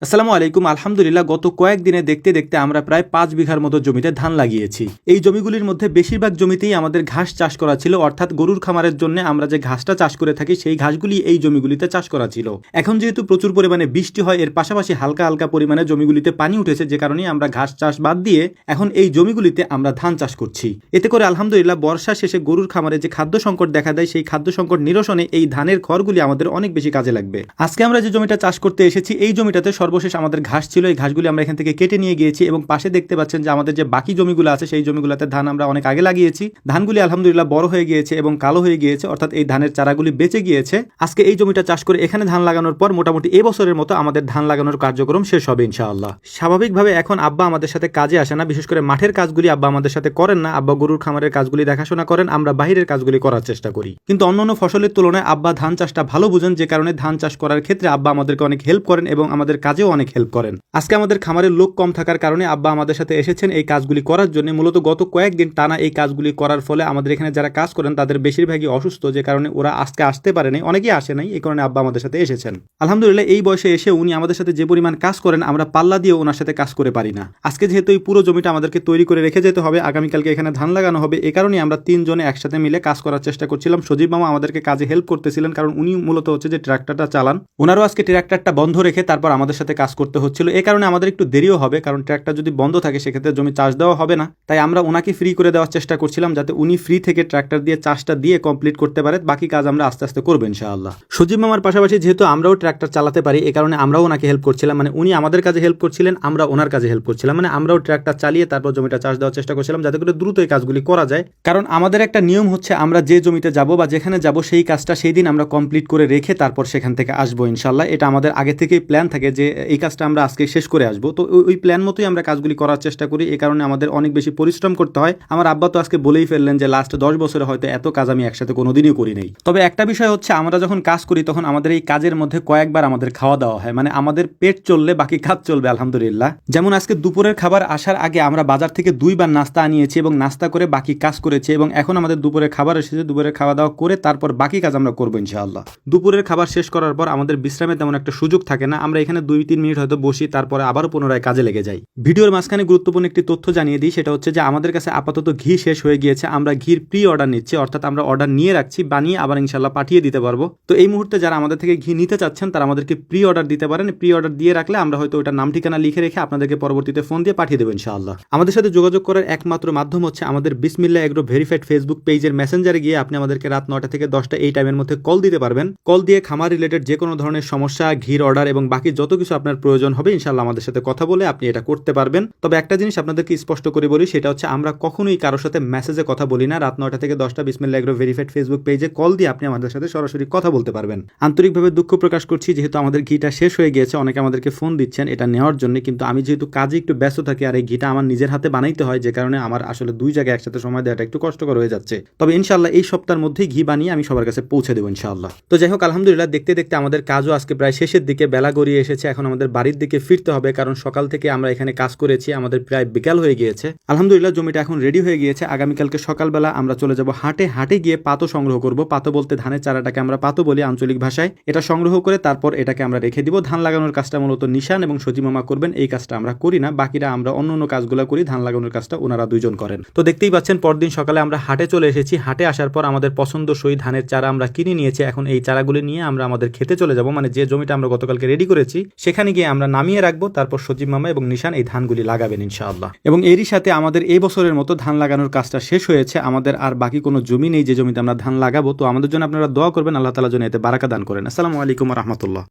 আসসালামু আলাইকুম। আলহামদুলিল্লাহ গত কয়েকদিনে দেখতে দেখতে আমরা প্রায় ৫ বিঘার মতো জমিতে ধান লাগিয়েছি। এই জমিগুলির মধ্যে বেশিরভাগ জমিতেই আমাদের ঘাস চাষ করা ছিল, অর্থাৎ গরুর খামারের জন্য আমরা যে ঘাসটা চাষ করে থাকি সেই ঘাসগুলি এই জমিগুলিতে চাষ করা ছিল। এখন যেহেতু প্রচুর পরিমাণে বৃষ্টি হয়, এর পাশাপাশি হালকা হালকা পরিমাণে জমিগুলিতে পানি উঠেছে, যে কারণে আমরা ঘাস চাষ বাদ দিয়ে এখন এই জমিগুলিতে আমরা ধান চাষ করছি। এতে করে আলহামদুলিল্লাহ বর্ষা শেষে গরুর খামারে যে খাদ্য সংকট দেখা দেয়, সেই খাদ্য সংকট নিরসনে এই ধানের খড়গুলি আমাদের অনেক বেশি কাজে লাগবে। আজকে আমরা যে জমিটা চাষ করতে এসেছি, এই জমিটাতে সর্বশেষ আমাদের ঘাস ছিল, এই ঘাসগুলি আমরা এখান থেকে কেটে নিয়ে গিয়েছি এবং পাশে দেখতে পাচ্ছেন যে আমাদের যে বাকি জমিগুলো আছে সেই জমিগুলোতে ধান আমরা অনেক আগে লাগিয়েছি। ধানগুলি আলহামদুলিল্লাহ বড় হয়ে গিয়েছে এবং কালো হয়ে গিয়েছে, অর্থাৎ এই ধানের চারাগুলি বেঁচে গিয়েছে। আজকে এই জমিটা চাষ করে এখানে ধান লাগানোর পর মোটামুটি এই বছরের মতো আমাদের ধান লাগানোর কার্যক্রম শেষ হবে ইনশাআল্লাহ। স্বাভাবিকভাবে এখন আব্বা আমাদের সাথে কাজে আসে না, বিশেষ করে মাঠের কাজগুলি আব্বা আমাদের সাথে করেন না। আব্বা গরুর খামারের কাজগুলি দেখাশোনা করেন, আমরা বাহিরের কাজগুলি করার চেষ্টা করি। কিন্তু অন্যান্য ফসলের তুলনায় আব্বা ধান চাষটা ভালো বুঝেন, যে কারণে ধান চাষ করার ক্ষেত্রে আব্বা আমাদেরকে অনেক হেল্প করেন এবং আমাদের কাজেও অনেক হেল্প করেন। আজকে আমাদের খামারের লোক কম থাকার কারণে আব্বা আমাদের সাথে এসেছেন এই কাজগুলি করার জন্য। মূলত গত কয়েকদিন টানা এই কাজগুলি করার ফলে আমাদের এখানে যারা কাজ করেন তাদের বেশিরভাগই অসুস্থ, যে কারণে ওরা আজকে আসতে পারেনি, অনেকেই আসে নাই, এই কারণে আব্বা আমাদের সাথে এসেছেন। আলহামদুলিল্লাহ এই বয়সে এসে উনি আমাদের সাথে যে পরিমাণ কাজ করেন আমরা পাল্লা দিয়ে ওনার সাথে কাজ করে পারি না। আজকে যেহেতু এই পুরো জমিটা আমাদেরকে তৈরি করে রেখে যেতে হবে, আগামীকালকে এখানে ধান লাগানো হবে, এই কারণে আমরা তিনজনে একসাথে মিলে কাজ করার চেষ্টা করছিলাম। সজীব মামা আমাদেরকে কাজে হেল্প করতেছিলেন, কারণ উনি মূলত হচ্ছে যে ট্রাক্টরটা চালান। ওনারও আজকে ট্রাক্টরটা বন্ধ রেখে তারপর আমাদের সাথে কাজ করতে হচ্ছিল, এই কারণে আমাদের একটু দেরিও হবে, কারণ ট্রাক্টর যদি বন্ধ থাকে সেক্ষেত্রে জমি চাষ দেওয়া হবে না। তাই আমরা ওনাকে ফ্রি করে দেওয়ার চেষ্টা করছিলাম, যাতে উনি ফ্রি থেকে ট্রাক্টর দিয়ে চাষটা দিয়ে কমপ্লিট করতে পারে। বাকি কাজ আমরা আস্তে আস্তে করবো ইনশাআল্লাহ। সজীব মামার পাশাপাশি যেহেতু আমরাও ট্রাক্টর চালাতে পারি, এই কারণে আমরাও ওনাকে হেল্প করছিলাম, মানে উনি আমাদের কাজে হেল্প করছিলেন, আমরা ওনার কাজে হেল্প করছিলাম, মানে আমরাও ট্রাক্টর চালিয়ে তারপর জমিটা চাষ দেওয়ার চেষ্টা করছিলাম, যাতে করে দ্রুত এই কাজগুলি করা যায়। কারণ আমাদের একটা নিয়ম হচ্ছে, আমরা যে জমিতে যাব বা যেখানে যাব সেই কাজটা সেই দিন আমরা কমপ্লিট করে রেখে তারপর সেখান থেকে আসবো ইনশাআল্লাহ। এটা আমাদের আগে থেকেই প্ল্যান থাকে যে এই কাজটা আমরা আজকে শেষ করে আসবো। তো ওই প্ল্যান মতোই আমরা কাজগুলি করার চেষ্টা করি, এই কারণে আমাদের অনেক বেশি পরিশ্রম করতে হয়। আমার আব্বা তো আজকে বলেই ফেললেন যে লাস্ট 10 বছরে হয়তো এত কাজ আমি একসাথে কোনোদিনই করি নাই। তবে একটা বিষয় হচ্ছে, আমরা যখন কাজ করি তখন আমাদের এই কাজের মধ্যে কয়েকবার আমাদের খাওয়া দাওয়া হয়, মানে আমাদের পেট চললে বাকি কাজ চলবে আলহামদুলিল্লাহ। যেমন আজকে দুপুরের খাবার আসার আগে আমরা বাজার থেকে 2 বার নাস্তা আনিয়েছি এবং নাস্তা করে বাকি কাজ করেছি, এবং এখন আমাদের দুপুরের খাবার এসেছে, দুপুরের খাওয়া দাওয়া করে তারপর বাকি কাজ আমরা করবো ইনশাআল্লাহ। দুপুরের খাবার শেষ করার পর আমাদের বিশ্রামে তেমন একটা সুযোগ থাকে না, আমরা এখানে 2-3 মিনিট হয়তো বসি, তারপরে আবারও পুনরায় কাজে লেগে যাই। ভিডিওর মাঝখানে গুরুত্বপূর্ণ একটি তথ্য জানিয়ে দিই, সেটা হচ্ছে যে আমাদের কাছে আপাতত ঘি শেষ হয়ে গিয়েছে। আমরা ঘির প্রি অর্ডার নিচ্ছি, অর্থাৎ আমরা অর্ডার নিয়ে রাখছি, বানিয়ে আবার ইনশাআল্লাহ পাঠিয়ে দিতে পারবো। তো এই মুহূর্তে যারা আমাদের থেকে ঘি নিতে চাচ্ছেন তারা আমাদেরকে প্রি অর্ডার দিতে পারেন। প্রি অর্ডার দিয়ে রাখলে আমরা হয়তো ওটা নাম ঠিকানা লিখে রেখে আপনাদেরকে পরবর্তীতে ফোন দিয়ে পাঠিয়ে দেবো ইনশাআল্লাহ। আমাদের সাথে যোগাযোগ করার একমাত্র মাধ্যম হচ্ছে আমাদের বিসমিল্লাহ এগ্রো ভেরিফাইড ফেসবুক পেজের মেসেঞ্জারে গিয়ে আপনি আমাদেরকে রাত 9টা থেকে 10টা এই টাইমের মধ্যে কল দিতে পারবেন। কল দিয়ে খামার রিলেটেড যে কোনো ধরনের সমস্যা, ঘির অর্ডার এবং বাকি যত কিছু আপনার প্রয়োজন হবে ইনশাআল্লাহ আমাদের সাথে কথা বলে আপনি এটা করতে পারবেন। তবে একটা জিনিস আপনাদেরকে স্পষ্ট করে বলি, সেটা হচ্ছে আমরা কখনোই কারোর সাথে মেসেজে কথা বলি না। রাত 9টা থেকে 10টা বিসমিল্লাহ এগ্রো ভেরিফাইড ফেসবুক পেজে কল দিয়ে আপনি আমাদের সাথে সরাসরি কথা বলতে পারবেন। আন্তরিকভাবে দুঃখ প্রকাশ করছি, যেহেতু আমাদের ঘিটা শেষ হয়ে গিয়েছে, অনেকে আমাদেরকে ফোন দিচ্ছেন এটা নেওয়ার জন্য, কিন্তু আমি যেহেতু কাজে একটু ব্যস্ত থাকি আর এই ঘিটা আমার নিজের হাতে বানাইতে হয়, যে কারণে আমার আসলে 2 জায়গায় একসাথে সময় দেওয়াটা একটু কষ্টকর হয়ে যাচ্ছে। তবে ইনশাআল্লাহ এই সপ্তাহের মধ্যেই ঘি বানিয়ে আমি সবার কাছে পৌঁছে দেবো ইনশাআল্লাহ। তো যাই হোক, আলহামদুলিল্লাহ দেখতে দেখতে আমাদের কাজও আজকে প্রায় শেষের দিকে, বেলা গড়িয়ে এসেছে। এখন আমাদের বাড়ির দিকে ফিরতে হবে, কারণ সকাল থেকে আমরা এখানে কাজ করেছি, আমাদের প্রায় বিকাল হয়ে গিয়েছে। আলহামদুলিল্লাহ জমিটা এখন রেডি হয়ে গিয়েছে। আগামীকালকে সকালবেলা আমরা চলে যাব হাটে। হাটে গিয়ে পাতো সংগ্রহ করব। পাতো বলতে ধানের চারাটাকে আমরা পাতো বলি আঞ্চলিক ভাষায়। এটা সংগ্রহ করে তারপর এটাকে আমরা রেখে দিব। ধান লাগানোর কাজটা মূলত নিশান এবং সজীব মামা করবেন, এই কাজটা আমরা করি না। বাকিরা আমরা অন্য কাজগুলো করি, ধান লাগানোর কাজটা ওনারা 2 জন করেন। তো দেখতেই পাচ্ছেন পরদিন সকালে আমরা হাটে চলে এসেছি। হাটে আসার পর আমাদের পছন্দসই ধানের চারা আমরা কিনে নিয়েছি। এখন এই চারাগুলি নিয়ে আমরা আমাদের খেতে চলে যাব, মানে যে জমিটা আমরা গতকালকে রেডি করেছি সেখানে গিয়ে আমরা নামিয়ে রাখবো। তারপর সজীব মামা এবং নিশান এই ধানগুলি লাগাবেন ইনশাআল্লাহ। এবং এরই সাথে আমাদের এই বছরের মতো ধান লাগানোর কাজটা শেষ হয়েছে। আমাদের আর বাকি কোনো জমি নেই যে জমিতে আমরা ধান লাগাবো। তো আমাদের জন্য আপনারা দোয়া করবেন, আল্লাহ তাআলা যেন এতে বারাকা দান করেন। আসসালামু আলাইকুম ওয়া রাহমাতুল্লাহ।